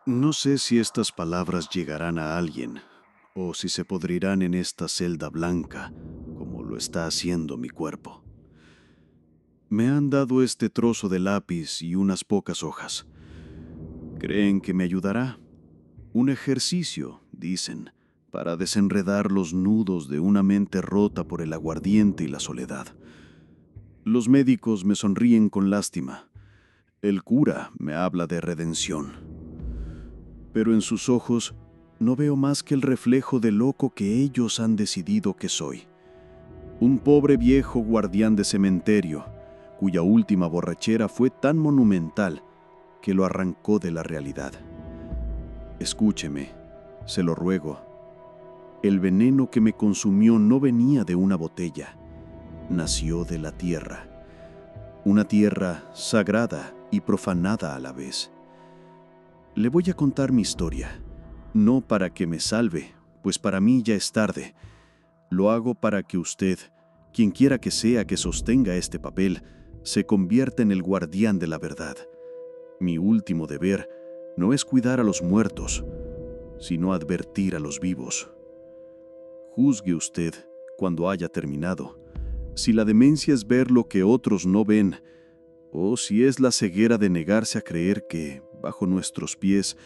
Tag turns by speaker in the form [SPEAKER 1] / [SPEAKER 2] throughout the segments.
[SPEAKER 1] No sé si estas palabras llegarán a alguien, o si se podrirán en esta celda blanca, como lo está haciendo mi cuerpo. Me han dado este trozo de lápiz y unas pocas hojas. ¿Creen que me ayudará? Un ejercicio, dicen, para desenredar los nudos de una mente rota por el aguardiente y la soledad. Los médicos me sonríen con lástima. El cura me habla de redención. Pero en sus ojos no veo más que el reflejo de loco que ellos han decidido que soy. Un pobre viejo guardián de cementerio, cuya última borrachera fue tan monumental que lo arrancó de la realidad. Escúcheme, se lo ruego. El veneno que me consumió no venía de una botella, nació de la tierra. Una tierra sagrada y profanada a la vez. Le voy a contar mi historia, no para que me salve, pues para mí ya es tarde. Lo hago para que usted, quien quiera que sea que sostenga este papel, se convierta en el guardián de la verdad. Mi último deber no es cuidar a los muertos, sino advertir a los vivos. Juzgue usted cuando haya terminado, si la demencia es ver lo que otros no ven, o si es la ceguera de negarse a creer que, bajo nuestros pies,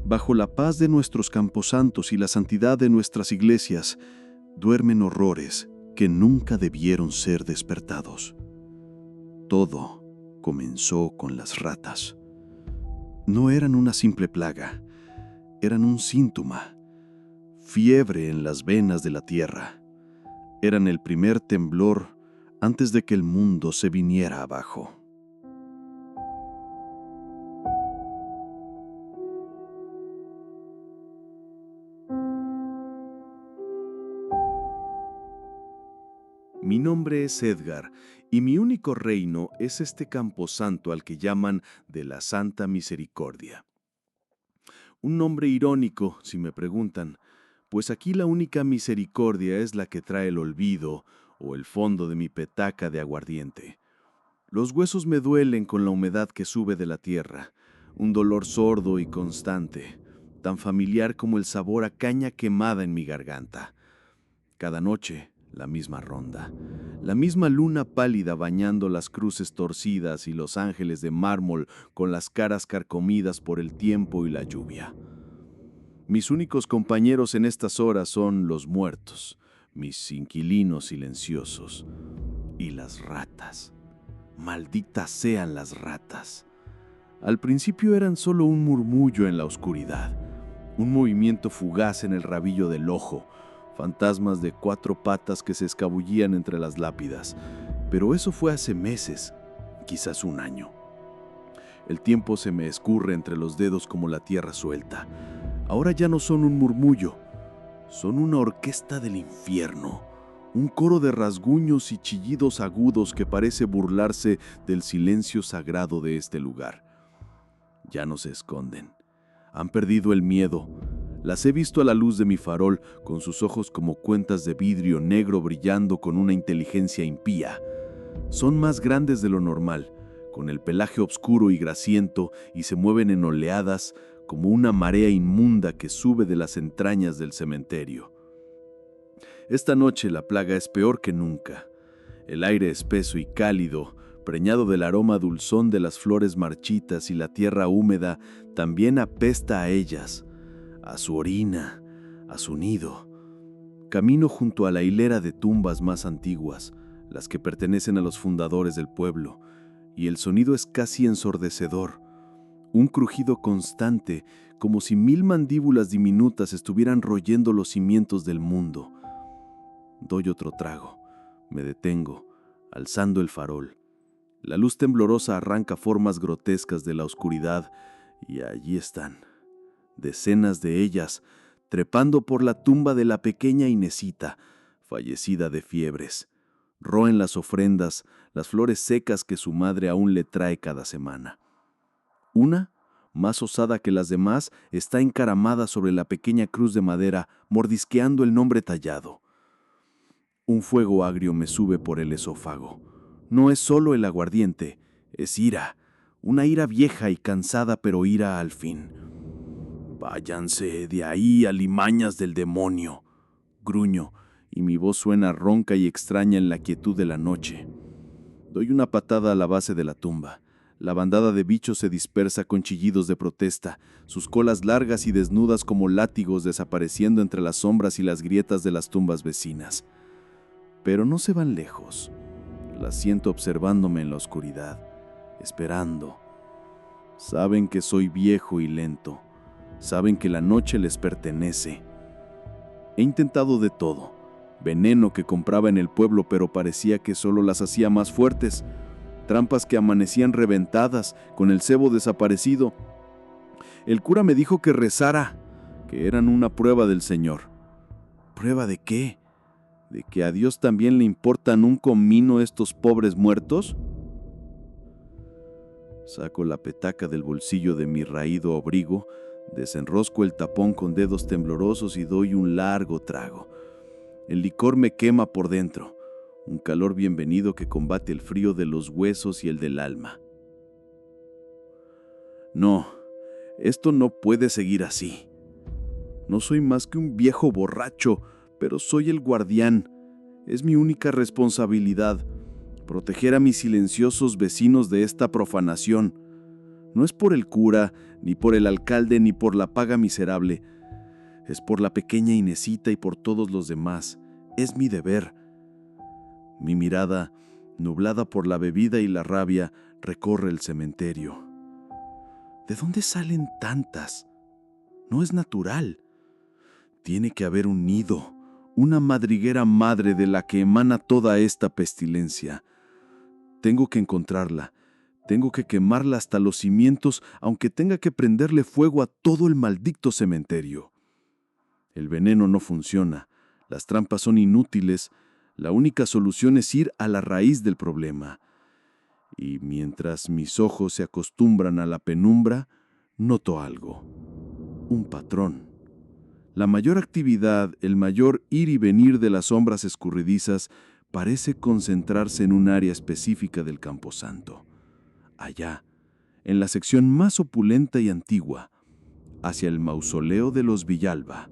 [SPEAKER 1] bajo la paz de nuestros camposantos y la santidad de nuestras iglesias, duermen horrores que nunca debieron ser despertados. Todo comenzó con las ratas. No eran una simple plaga, eran un síntoma, fiebre en las venas de la tierra. Eran el primer temblor antes de que el mundo se viniera abajo.
[SPEAKER 2] Mi nombre es Edgar, y mi único reino es este camposanto al que llaman de la Santa Misericordia. Un nombre irónico, si me preguntan, pues aquí la única misericordia es la que trae el olvido o el fondo de mi petaca de aguardiente. Los huesos me duelen con la humedad que sube de la tierra, un dolor sordo y constante, tan familiar como el sabor a caña quemada en mi garganta. Cada noche, la misma ronda, la misma luna pálida bañando las cruces torcidas y los ángeles de mármol con las caras carcomidas por el tiempo y la lluvia. Mis únicos compañeros en estas horas son los muertos, mis inquilinos silenciosos, y las ratas. Malditas sean las ratas. Al principio eran solo un murmullo en la oscuridad, un movimiento fugaz en el rabillo del ojo, fantasmas de 4 patas que se escabullían entre las lápidas. Pero eso fue hace meses, quizás un año. El tiempo se me escurre entre los dedos como la tierra suelta. Ahora ya no son un murmullo, son una orquesta del infierno, un coro de rasguños y chillidos agudos que parece burlarse del silencio sagrado de este lugar. Ya no se esconden. Han perdido el miedo. Las he visto a la luz de mi farol, con sus ojos como cuentas de vidrio negro brillando con una inteligencia impía. Son más grandes de lo normal, con el pelaje oscuro y grasiento, y se mueven en oleadas como una marea inmunda que sube de las entrañas del cementerio. Esta noche la plaga es peor que nunca. El aire espeso y cálido, preñado del aroma dulzón de las flores marchitas y la tierra húmeda, también apesta a ellas, a su orina, a su nido. Camino junto a la hilera de tumbas más antiguas, las que pertenecen a los fundadores del pueblo, y el sonido es casi ensordecedor, un crujido constante, como si 1000 mandíbulas diminutas estuvieran royendo los cimientos del mundo. Doy otro trago, me detengo, alzando el farol. La luz temblorosa arranca formas grotescas de la oscuridad, y allí están, decenas de ellas, trepando por la tumba de la pequeña Inesita, fallecida de fiebres. Roen las ofrendas, las flores secas que su madre aún le trae cada semana. Una, más osada que las demás, está encaramada sobre la pequeña cruz de madera, mordisqueando el nombre tallado. Un fuego agrio me sube por el esófago. No es solo el aguardiente, es ira, una ira vieja y cansada, pero ira al fin. «Váyanse de ahí, alimañas del demonio», gruño, y mi voz suena ronca y extraña en la quietud de la noche. Doy una patada a la base de la tumba. La bandada de bichos se dispersa con chillidos de protesta, sus colas largas y desnudas como látigos desapareciendo entre las sombras y las grietas de las tumbas vecinas. Pero no se van lejos. Las siento observándome en la oscuridad, esperando. Saben que soy viejo y lento. Saben que la noche les pertenece. He intentado de todo. Veneno que compraba en el pueblo, pero parecía que solo las hacía más fuertes. Trampas que amanecían reventadas, con el cebo desaparecido. El cura me dijo que rezara, que eran una prueba del Señor. ¿Prueba de qué? ¿De que a Dios también le importan un comino estos pobres muertos? Saco la petaca del bolsillo de mi raído abrigo, desenrosco el tapón con dedos temblorosos y doy un largo trago. El licor me quema por dentro, un calor bienvenido que combate el frío de los huesos y el del alma. No, esto no puede seguir así. No soy más que un viejo borracho, pero soy el guardián. Es mi única responsabilidad, proteger a mis silenciosos vecinos de esta profanación. No es por el cura, ni por el alcalde, ni por la paga miserable. Es por la pequeña Inesita y por todos los demás. Es mi deber. Mi mirada, nublada por la bebida y la rabia, recorre el cementerio. ¿De dónde salen tantas? No es natural. Tiene que haber un nido, una madriguera madre de la que emana toda esta pestilencia. Tengo que encontrarla. Tengo que quemarla hasta los cimientos, aunque tenga que prenderle fuego a todo el maldito cementerio. El veneno no funciona, las trampas son inútiles, la única solución es ir a la raíz del problema. Y mientras mis ojos se acostumbran a la penumbra, noto algo. Un patrón. La mayor actividad, el mayor ir y venir de las sombras escurridizas, parece concentrarse en un área específica del camposanto. Allá, en la sección más opulenta y antigua, hacia el mausoleo de los Villalba.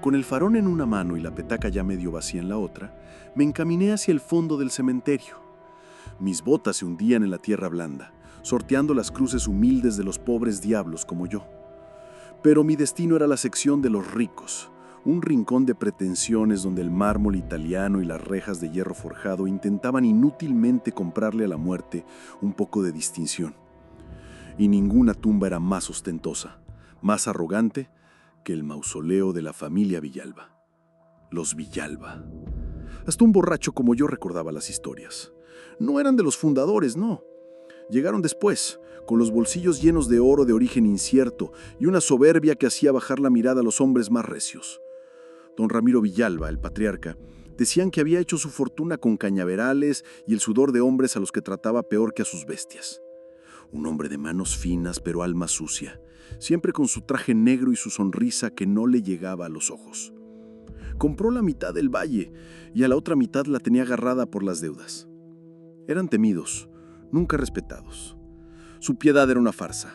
[SPEAKER 1] Con el farón en una mano y la petaca ya medio vacía en la otra, me encaminé hacia el fondo del cementerio. Mis botas se hundían en la tierra blanda, sorteando las cruces humildes de los pobres diablos como yo. Pero mi destino era la sección de los ricos, un rincón de pretensiones donde el mármol italiano y las rejas de hierro forjado intentaban inútilmente comprarle a la muerte un poco de distinción. Y ninguna tumba era más ostentosa, más arrogante que el mausoleo de la familia Villalba. Los Villalba. Hasta un borracho como yo recordaba las historias. No eran de los fundadores, no. Llegaron después, con los bolsillos llenos de oro de origen incierto y una soberbia que hacía bajar la mirada a los hombres más recios. Don Ramiro Villalba, el patriarca, decían que había hecho su fortuna con cañaverales y el sudor de hombres a los que trataba peor que a sus bestias. Un hombre de manos finas pero alma sucia, siempre con su traje negro y su sonrisa que no le llegaba a los ojos. Compró la mitad del valle y a la otra mitad la tenía agarrada por las deudas. Eran temidos, nunca respetados. Su piedad era una farsa.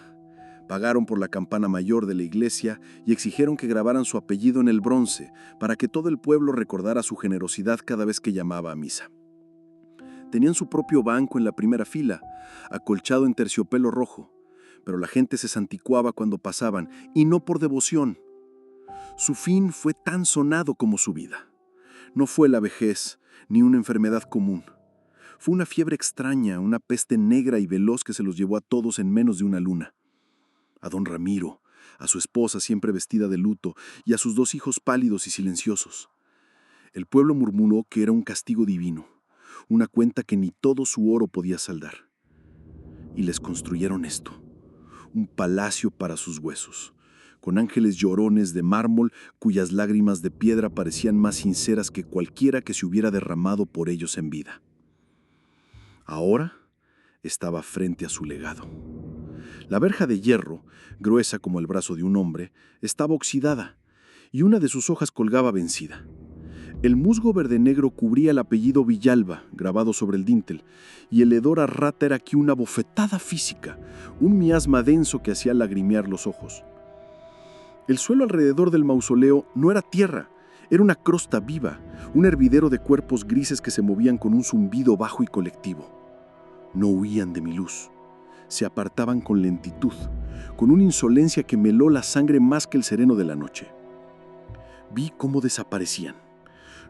[SPEAKER 1] Pagaron por la campana mayor de la iglesia y exigieron que grabaran su apellido en el bronce para que todo el pueblo recordara su generosidad cada vez que llamaba a misa. Tenían su propio banco en la primera fila, acolchado en terciopelo rojo, pero la gente se santicuaba cuando pasaban, y no por devoción. Su fin fue tan sonado como su vida. No fue la vejez, ni una enfermedad común. Fue una fiebre extraña, una peste negra y veloz que se los llevó a todos en menos de una luna. A don Ramiro, a su esposa siempre vestida de luto, y a sus 2 hijos pálidos y silenciosos. El pueblo murmuró que era un castigo divino, una cuenta que ni todo su oro podía saldar. Y les construyeron esto, un palacio para sus huesos, con ángeles llorones de mármol cuyas lágrimas de piedra parecían más sinceras que cualquiera que se hubiera derramado por ellos en vida. Ahora estaba frente a su legado. La verja de hierro, gruesa como el brazo de un hombre, estaba oxidada,
[SPEAKER 2] y una de sus hojas colgaba vencida. El musgo verde-negro cubría el apellido Villalba, grabado sobre el dintel, y el hedor a rata era aquí una bofetada física, un miasma denso que hacía lagrimear los ojos. El suelo alrededor del mausoleo no era tierra, era una crosta viva, un hervidero de cuerpos grises que se movían con un zumbido bajo y colectivo. No huían de mi luz, se apartaban con lentitud, con una insolencia que me heló la sangre más que el sereno de la noche. Vi cómo desaparecían.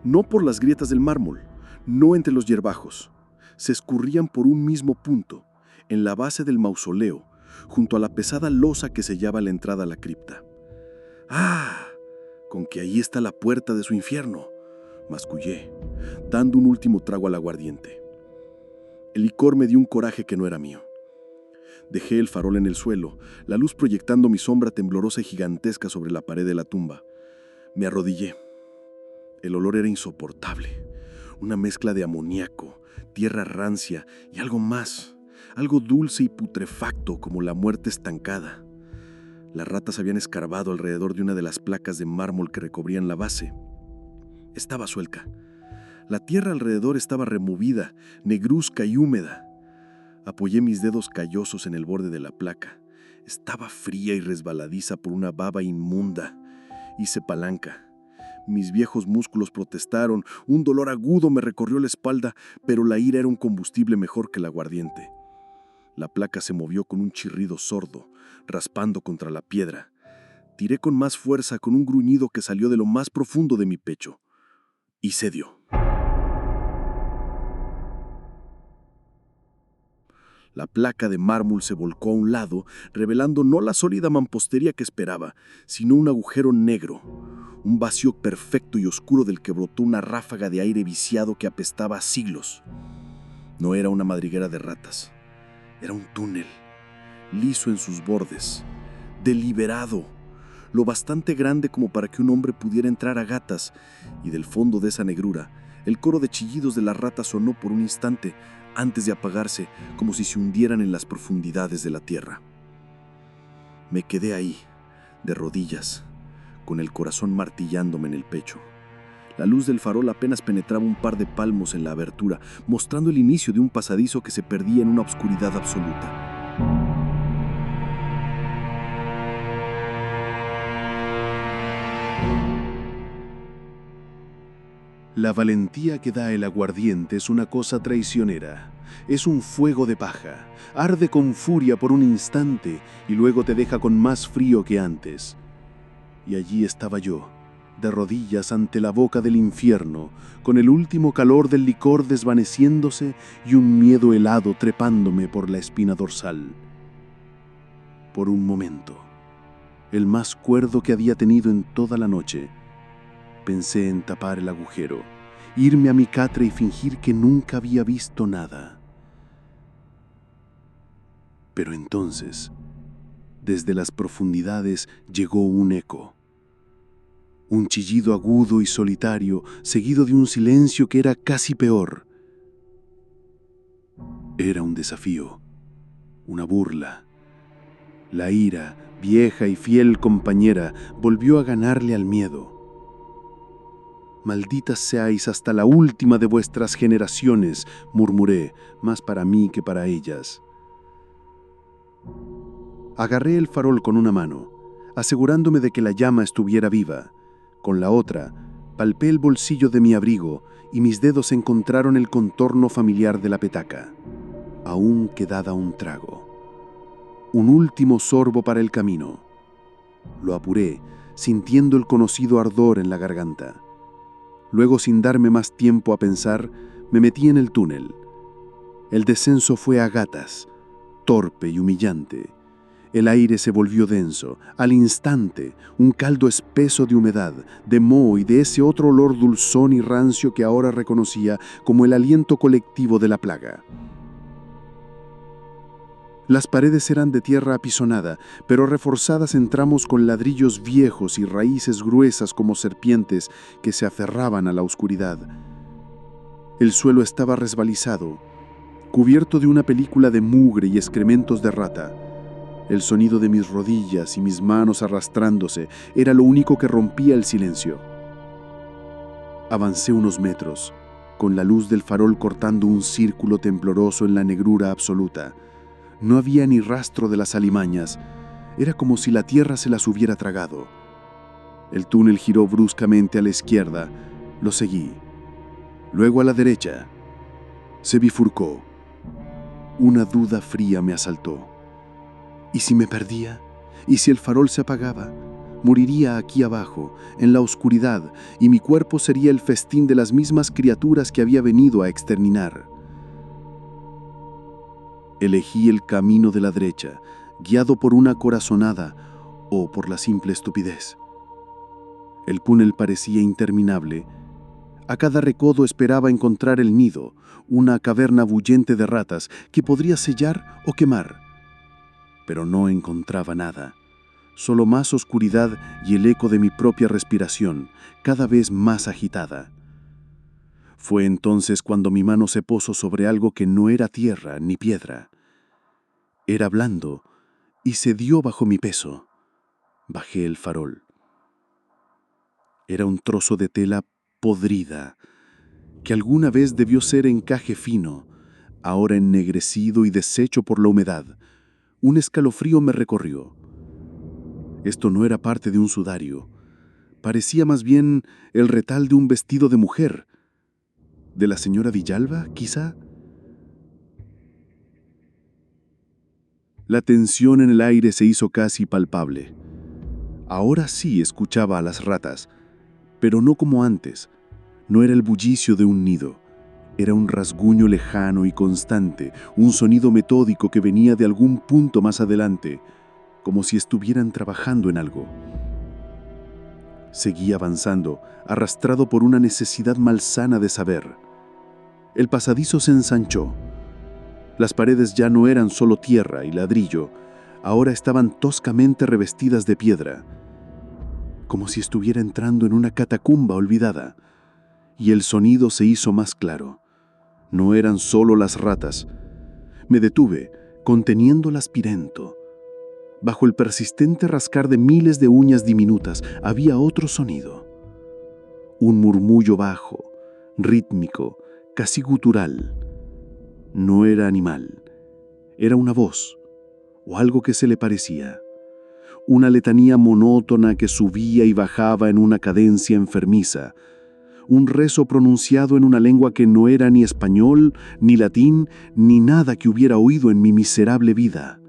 [SPEAKER 2] No por las grietas del mármol, no entre los hierbajos. Se escurrían por un mismo punto, en la base del mausoleo, junto a la pesada losa que sellaba la entrada a la cripta. ¡Ah! Con que ahí está la puerta de su infierno, mascullé, dando un último trago al aguardiente. El licor me dio un coraje que no era mío. Dejé el farol en el suelo, la luz proyectando mi sombra temblorosa y gigantesca sobre la pared de la tumba. Me arrodillé. El olor era insoportable, una mezcla de amoníaco, tierra rancia y algo más, algo dulce y putrefacto como la muerte estancada. Las ratas habían escarbado alrededor de una de las placas de mármol que recubrían la base. Estaba suelta. La tierra alrededor estaba removida, negruzca y húmeda. Apoyé mis dedos callosos en el borde de la placa. Estaba fría y resbaladiza por una baba inmunda. Hice palanca. Mis viejos músculos protestaron, un dolor agudo me recorrió la espalda, pero la ira era un combustible mejor que el aguardiente. La placa se movió con un chirrido sordo, raspando contra la piedra. Tiré con más fuerza con un gruñido que salió de lo más profundo de mi pecho. Y cedió. La placa de mármol se volcó a un lado, revelando no la sólida mampostería que esperaba, sino un agujero negro, un vacío perfecto y oscuro del que brotó una ráfaga de aire viciado que apestaba a siglos. No era una madriguera de ratas, era un túnel, liso en sus bordes, deliberado, lo bastante grande como para que un hombre pudiera entrar a gatas, y del fondo de esa negrura, el coro de chillidos de las ratas sonó por un instante, antes de apagarse, como si se hundieran en las profundidades de la tierra. Me quedé ahí, de rodillas, con el corazón martillándome en el pecho. La luz del farol apenas penetraba un par de palmos en la abertura, mostrando el inicio de un pasadizo que se perdía en una obscuridad absoluta.
[SPEAKER 1] La valentía que da el aguardiente es una cosa traicionera. Es un fuego de paja. Arde con furia por un instante y luego te deja con más frío que antes. Y allí estaba yo, de rodillas ante la boca del infierno, con el último calor del licor desvaneciéndose y un miedo helado trepándome por la espina dorsal. Por un momento, el más cuerdo que había tenido en toda la noche, pensé en tapar el agujero, irme a mi catre y fingir que nunca había visto nada. Pero entonces, desde las profundidades llegó un eco. Un chillido agudo y solitario, seguido de un silencio que era casi peor. Era un desafío, una burla. La ira, vieja y fiel compañera, volvió a ganarle al miedo. «Malditas seáis hasta la última de vuestras generaciones», murmuré, más para mí que para ellas. Agarré el farol con una mano, asegurándome de que la llama estuviera viva. Con la otra, palpé el bolsillo de mi abrigo y mis dedos encontraron el contorno familiar de la petaca. Aún quedaba un trago. Un último sorbo para el camino. Lo apuré, sintiendo el conocido ardor en la garganta. Luego, sin darme más tiempo a pensar, me metí en el túnel. El descenso fue a gatas, torpe y humillante. El aire se volvió denso. Al instante, un caldo espeso de humedad, de moho y de ese otro olor dulzón y rancio que ahora reconocía como el aliento colectivo de la plaga. Las paredes eran de tierra apisonada, pero reforzadas en tramos con ladrillos viejos y raíces gruesas como serpientes que se aferraban a la oscuridad. El suelo estaba resbalizado, cubierto de una película de mugre y excrementos de rata.
[SPEAKER 3] El sonido de mis rodillas y mis manos arrastrándose era lo único que rompía el silencio. Avancé unos metros, con la luz del farol cortando un círculo tembloroso en la negrura absoluta. No había ni rastro de las alimañas. Era como si la tierra se las hubiera tragado. El túnel giró bruscamente a la izquierda. Lo seguí. Luego a la derecha. Se bifurcó. Una duda fría me asaltó. ¿Y si me perdía? ¿Y si el farol se apagaba? Moriría aquí abajo, en la oscuridad, y mi cuerpo sería el festín de las mismas criaturas que había venido a exterminar. Elegí el camino de la derecha, guiado por una corazonada o por la simple estupidez. El túnel parecía interminable. A cada recodo esperaba encontrar el nido, una caverna bullente de ratas que podría sellar o quemar. Pero no encontraba nada, solo más oscuridad y el eco de mi propia respiración, cada vez más agitada. Fue entonces cuando mi mano se posó sobre algo que no era tierra ni piedra. Era blando y cedió bajo mi peso. Bajé el farol. Era un trozo de tela podrida, que alguna vez debió ser encaje fino, ahora ennegrecido y deshecho por la humedad. Un escalofrío me recorrió. Esto no era parte de un sudario. Parecía más bien el retal de un vestido de mujer. ¿De la señora Villalba, quizá? La tensión en el aire se hizo casi palpable. Ahora sí escuchaba a las ratas, pero no como antes. No era el bullicio de un nido. Era un rasguño lejano y constante, un sonido metódico que venía de algún punto más adelante, como si estuvieran trabajando en algo. Seguí avanzando, arrastrado por una necesidad malsana de saber. El pasadizo se ensanchó. Las paredes ya no eran solo tierra y ladrillo, ahora estaban toscamente revestidas de piedra, como si estuviera entrando en una catacumba olvidada. Y el sonido se hizo más claro. No eran solo las ratas. Me detuve, conteniendo el aspirento. Bajo el persistente rascar de miles de uñas diminutas había otro sonido. Un murmullo bajo, rítmico, casi gutural. No era animal. Era una voz, o algo que se le parecía. Una letanía monótona que subía y bajaba en una cadencia enfermiza. Un rezo pronunciado en una lengua que no era ni español, ni latín, ni nada que hubiera oído en mi miserable vida.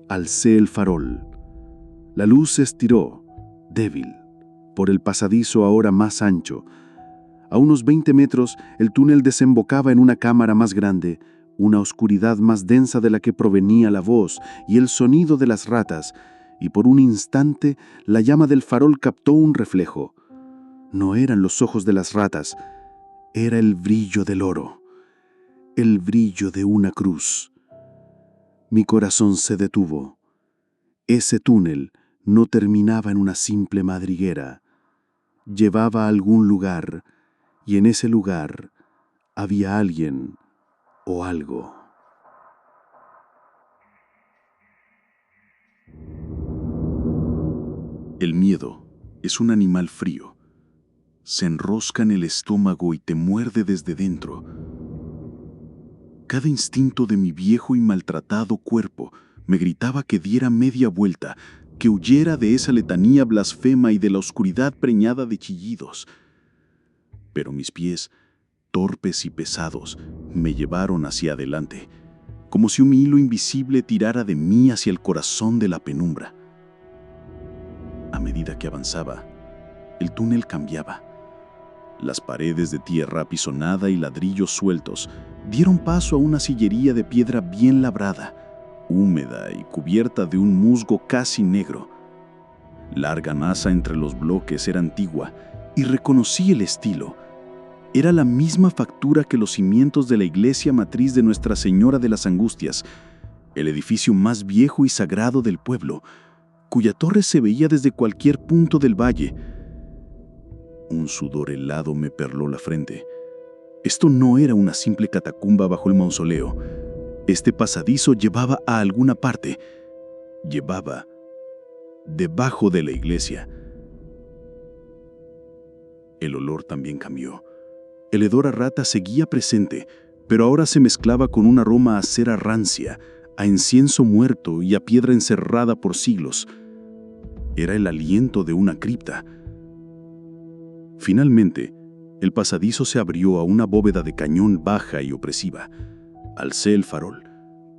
[SPEAKER 3] Alcé el farol. La luz se estiró, débil, por el pasadizo ahora más ancho. A unos 20 metros, el túnel desembocaba en una cámara más grande, una oscuridad más densa de la que provenía la voz y el sonido de las ratas, y por un instante la llama del farol captó un reflejo. No eran los ojos de las ratas, era el brillo del oro, el brillo de una cruz. Mi corazón se detuvo. Ese túnel no terminaba en una simple madriguera. Llevaba a algún lugar, y en ese lugar había alguien o algo.
[SPEAKER 2] El miedo es un animal frío. Se enrosca en el estómago y te muerde desde dentro. Cada instinto de mi viejo y maltratado cuerpo me gritaba que diera media vuelta, que huyera de esa letanía blasfema y de la oscuridad preñada de chillidos. Pero mis pies, torpes y pesados, me llevaron hacia adelante, como si un hilo invisible tirara de mí hacia el corazón de la penumbra. A medida que avanzaba, el túnel cambiaba. Las paredes de tierra apisonada y ladrillos sueltos dieron paso a una sillería de piedra bien labrada, húmeda y cubierta de un musgo casi negro. La argamasa entre los bloques era antigua y reconocí el estilo. Era la misma factura que los cimientos de la iglesia matriz de Nuestra Señora de las Angustias, el edificio más viejo y sagrado del pueblo, cuya torre se veía desde cualquier punto del valle. Un sudor helado me perló la frente. Esto no era una simple catacumba bajo el mausoleo. Este pasadizo llevaba a alguna parte.
[SPEAKER 3] llevaba debajo de la iglesia. El olor también cambió. El hedor a rata seguía presente, pero ahora se mezclaba con un aroma a cera rancia, a incienso muerto y a piedra encerrada por siglos. Era el aliento de una cripta. Finalmente, el pasadizo se abrió a una bóveda de cañón baja y opresiva. Alcé el farol,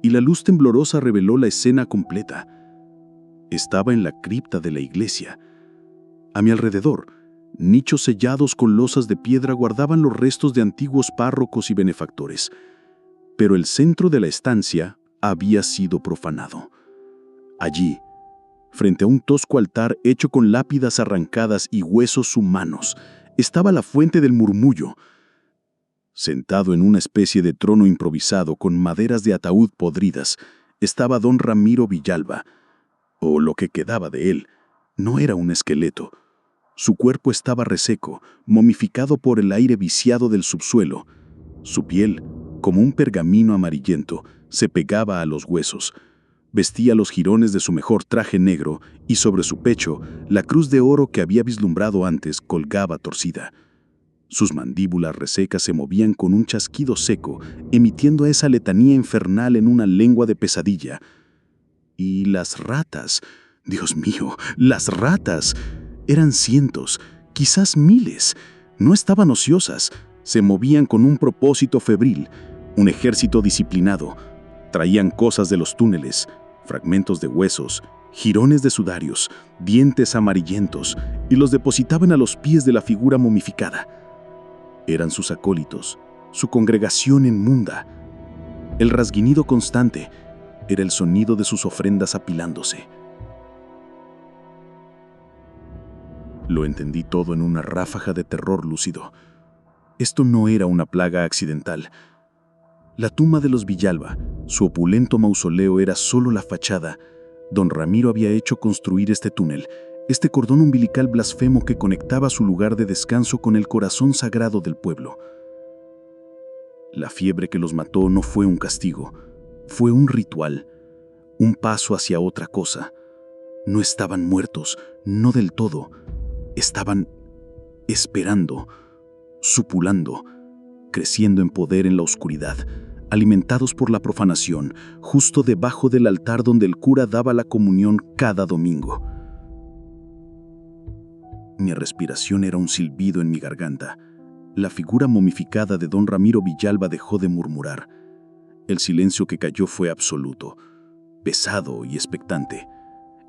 [SPEAKER 3] y la luz temblorosa reveló la escena completa. Estaba en la cripta de la iglesia. A mi alrededor, nichos sellados con losas de piedra guardaban los restos de antiguos párrocos y benefactores. Pero el centro de la estancia había sido profanado. Allí, frente a un tosco altar hecho con lápidas arrancadas y huesos humanos, estaba la fuente del murmullo. Sentado en una especie de trono improvisado con maderas de ataúd podridas, estaba don Ramiro Villalba, o lo que quedaba de él. No era un esqueleto. Su cuerpo estaba reseco, momificado por el aire viciado del subsuelo. Su piel, como un pergamino amarillento, se pegaba a los huesos. Vestía los jirones de su mejor traje negro y sobre su pecho, la cruz de oro que había vislumbrado antes colgaba torcida. Sus mandíbulas resecas se movían con un chasquido seco, emitiendo esa letanía infernal en una lengua de pesadilla. Y las ratas, Dios mío, las ratas, eran cientos, quizás miles. No estaban ociosas, se movían con un propósito febril, un ejército disciplinado. Traían cosas de los túneles, fragmentos de huesos, jirones de sudarios, dientes amarillentos, y los depositaban a los pies de la figura momificada. Eran sus acólitos, su congregación inmunda. El rasguñido constante era el sonido de sus ofrendas apilándose. Lo entendí todo en una ráfaga de terror lúcido. Esto no era una plaga accidental. La tumba de los Villalba, su opulento mausoleo, era solo la fachada. Don Ramiro había hecho construir este túnel, este cordón umbilical blasfemo que conectaba su lugar de descanso con el corazón sagrado del pueblo. La fiebre que los mató no fue un castigo, fue un ritual, un paso hacia otra cosa. No estaban muertos, no del todo. Estaban esperando, supulando, creciendo en poder en la oscuridad, alimentados por la profanación, justo debajo del altar donde el cura daba la comunión cada domingo. Mi respiración era un silbido en mi garganta. La figura momificada de don Ramiro Villalba dejó de murmurar. El silencio que cayó fue absoluto, pesado y expectante.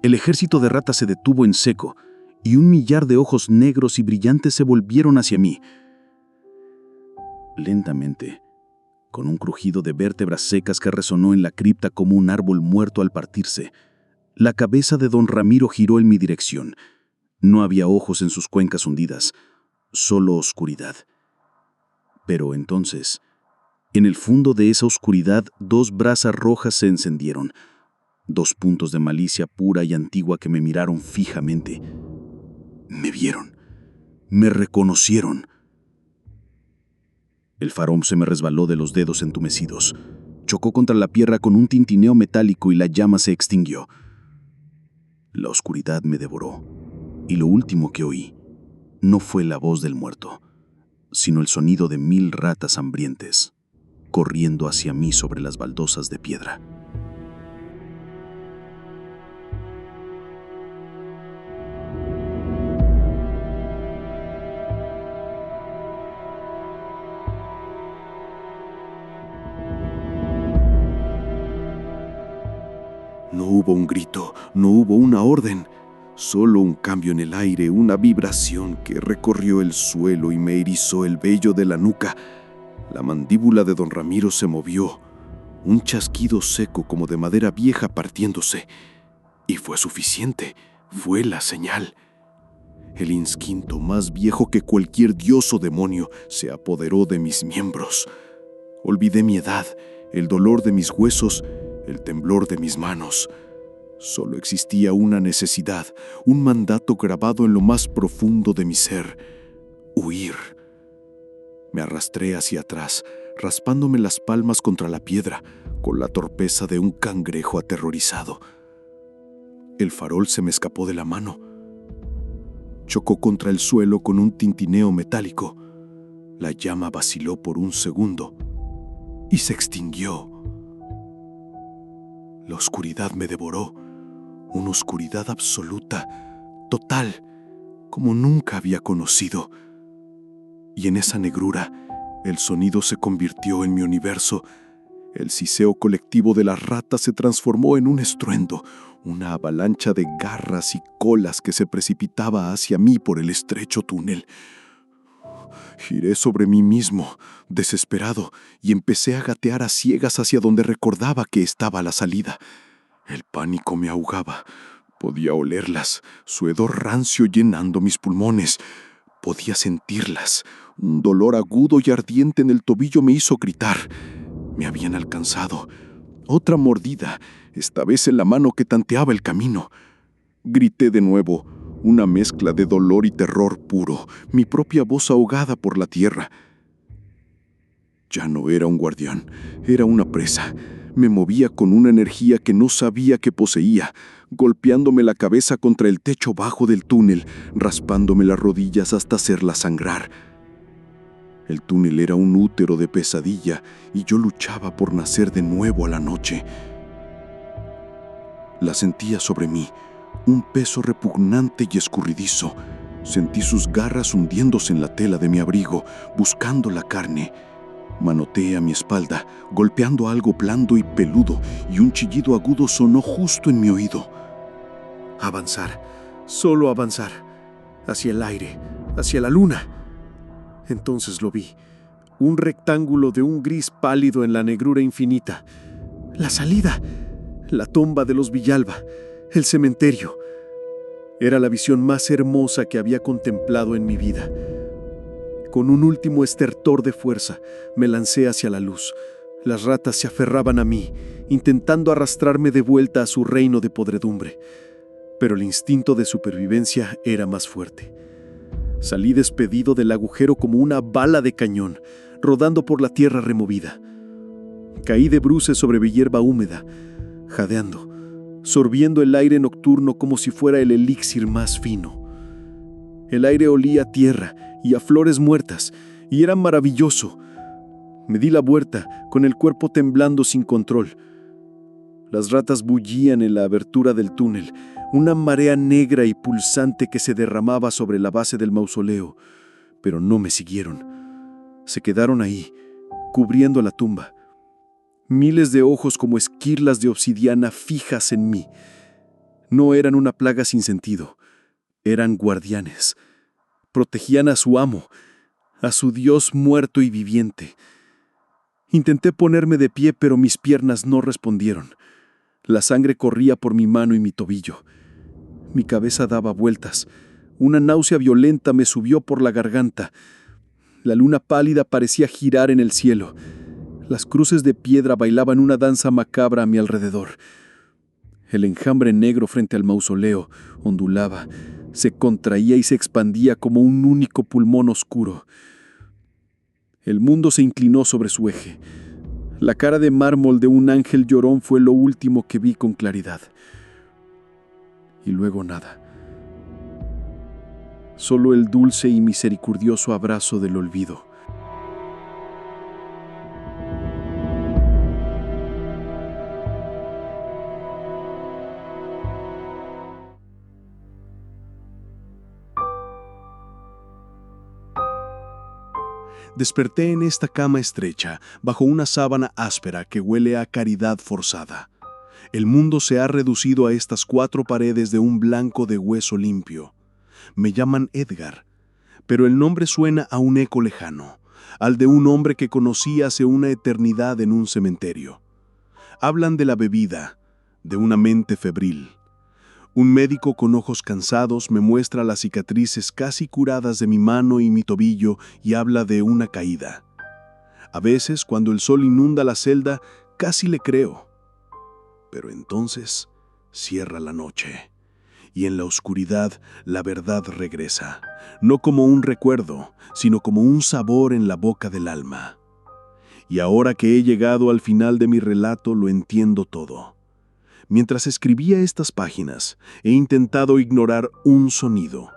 [SPEAKER 3] El ejército de ratas se detuvo en seco, y un millar de ojos negros y brillantes se volvieron hacia mí. Lentamente, con un crujido de vértebras secas que resonó en la cripta como un árbol muerto al partirse, la cabeza de don Ramiro giró en mi dirección. No había ojos en sus cuencas hundidas, solo oscuridad. Pero entonces, en el fondo de esa oscuridad, dos brasas rojas se encendieron, dos puntos de malicia pura y antigua que me miraron fijamente. Me vieron, me reconocieron. El farol se me resbaló de los dedos entumecidos, chocó contra la piedra con un tintineo metálico y la llama se extinguió. La oscuridad me devoró, y lo último que oí no fue la voz del muerto, sino el sonido de 1000 ratas hambrientes corriendo hacia mí sobre las baldosas de piedra.
[SPEAKER 1] No hubo un grito, no hubo una orden, solo un cambio en el aire, una vibración que recorrió el suelo y me erizó el vello de la nuca. La mandíbula de don Ramiro se movió, un chasquido seco como de madera vieja partiéndose. Y fue suficiente, fue la señal. El instinto más viejo que cualquier dios o demonio se apoderó de mis miembros. Olvidé mi edad, el dolor de mis huesos, el temblor de mis manos. Solo existía una necesidad, un mandato grabado en lo más profundo de mi ser: huir. Me arrastré hacia atrás, raspándome las palmas contra la piedra, con la torpeza de un cangrejo aterrorizado.
[SPEAKER 3] El farol se me escapó de la mano. Chocó contra el suelo con un tintineo metálico. La llama vaciló por un segundo y se extinguió. La oscuridad me devoró, una oscuridad absoluta, total, como nunca había conocido. Y en esa negrura, el sonido se convirtió en mi universo. El siseo colectivo de las ratas se transformó en un estruendo, una avalancha de garras y colas que se precipitaba hacia mí por el estrecho túnel. Giré sobre mí mismo, desesperado, y empecé a gatear a ciegas hacia donde recordaba que estaba la salida. El pánico me ahogaba. Podía olerlas, su hedor rancio llenando mis pulmones. Podía sentirlas. Un dolor agudo y ardiente en el tobillo me hizo gritar. Me habían alcanzado. Otra mordida, esta vez en la mano que tanteaba el camino. Grité de nuevo, una mezcla de dolor y terror puro, mi propia voz ahogada por la tierra. Ya no era un guardián, era una presa. Me movía con una energía que no sabía que poseía, golpeándome la cabeza contra el techo bajo del túnel, raspándome las rodillas hasta hacerlas sangrar. El túnel era un útero de pesadilla y yo luchaba por nacer de nuevo a la noche. La sentía sobre mí, un peso repugnante y escurridizo. Sentí sus garras hundiéndose en la tela de mi abrigo, buscando la carne. Manoteé a mi espalda, golpeando algo blando y peludo, y un chillido agudo sonó justo en mi oído.
[SPEAKER 4] Avanzar, solo avanzar, hacia el aire, hacia la luna. Entonces lo vi, un rectángulo de un gris pálido en la negrura infinita. La salida, la tumba de los Villalba, el cementerio. Era la visión más hermosa que había contemplado en mi vida. Con un último estertor de fuerza, me lancé hacia la luz. Las ratas se aferraban a mí, intentando arrastrarme de vuelta a su reino de podredumbre. Pero el instinto de supervivencia era más fuerte. Salí despedido del agujero como una bala de cañón, rodando por la tierra removida. Caí de bruces sobre hierba húmeda, jadeando, sorbiendo el aire nocturno como si fuera el elixir más fino. El aire olía a tierra y a flores muertas, y era maravilloso. Me di la vuelta, con el cuerpo temblando sin control. Las ratas bullían en la abertura del túnel, una marea negra y pulsante que se derramaba sobre la base del mausoleo, pero no me siguieron. Se quedaron ahí, cubriendo la tumba. Miles de ojos como esquirlas de obsidiana fijas en mí. No eran una plaga sin sentido, eran guardianes. Protegían a su amo, a su Dios muerto y viviente. Intenté ponerme de pie, pero mis piernas no respondieron. La sangre corría por mi mano y mi tobillo. Mi cabeza daba vueltas. Una náusea violenta me subió por la garganta. La luna pálida parecía girar en el cielo. Las cruces de piedra bailaban una danza macabra a mi alrededor. El enjambre negro frente al mausoleo ondulaba, se contraía y se expandía como un único pulmón oscuro. El mundo se inclinó sobre su eje. La cara de mármol de un ángel llorón fue lo último que vi con claridad. Y luego nada. Solo el dulce y misericordioso abrazo del olvido.
[SPEAKER 2] Desperté en esta cama estrecha, bajo una sábana áspera que huele a caridad forzada. El mundo se ha reducido a estas 4 paredes de un blanco de hueso limpio. Me llaman Edgar, pero el nombre suena a un eco lejano, al de un hombre que conocí hace una eternidad en un cementerio. Hablan de la bebida, de una mente febril. Un médico con ojos cansados me muestra las cicatrices casi curadas de mi mano y mi tobillo y habla de una caída. A veces, cuando el sol inunda la celda, casi le creo. Pero entonces cierra la noche, y en la oscuridad la verdad regresa, no como un recuerdo, sino como un sabor en la boca del alma. Y ahora que he llegado al final de mi relato, lo entiendo todo.
[SPEAKER 3] Mientras escribía estas páginas, he intentado ignorar un sonido,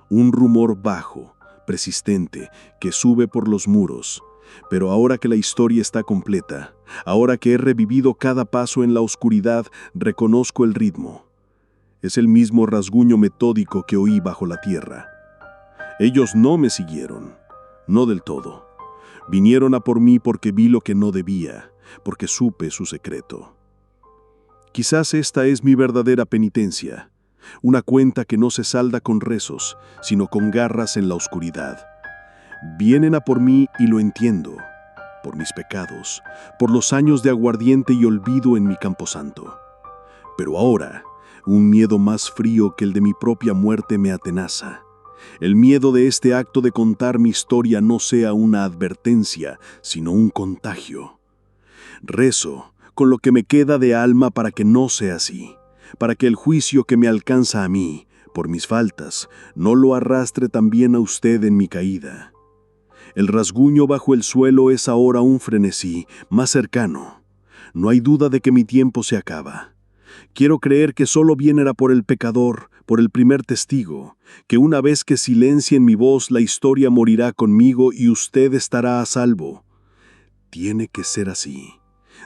[SPEAKER 3] un rumor bajo, persistente, que sube por los muros. Pero ahora que la historia está completa, ahora que he revivido cada paso en la oscuridad, reconozco el ritmo. Es el mismo rasguño metódico que oí bajo la tierra. Ellos no me siguieron, no del todo. Vinieron a por mí porque vi lo que no debía, porque supe su secreto. Quizás esta es mi verdadera penitencia, una cuenta que no se salda con rezos, sino con garras en la oscuridad. Vienen a por mí y lo entiendo, por mis pecados, por los años de aguardiente y olvido en mi camposanto. Pero ahora, un miedo más frío que el de mi propia muerte me atenaza. El miedo de este acto de contar mi historia no sea una advertencia, sino un contagio. Rezo con lo que me queda de alma para que no sea así, para que el juicio que me alcanza a mí, por mis faltas, no lo arrastre también a usted en mi caída. El rasguño bajo el suelo es ahora un frenesí, más cercano. No hay duda de que mi tiempo se acaba. Quiero creer que solo viene por el pecador, por el primer testigo, que una vez que silencien mi voz la historia morirá conmigo y usted estará a salvo. Tiene que ser así.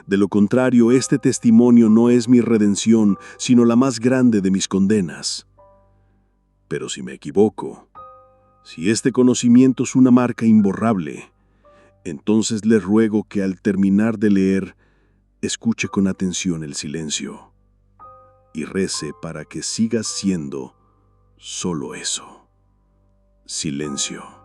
[SPEAKER 3] De lo contrario, este testimonio no es mi redención, sino la más grande de mis condenas. Pero si me equivoco, si este conocimiento es una marca imborrable, entonces le ruego que al terminar de leer, escuche con atención el silencio y rece para que siga siendo solo eso: silencio.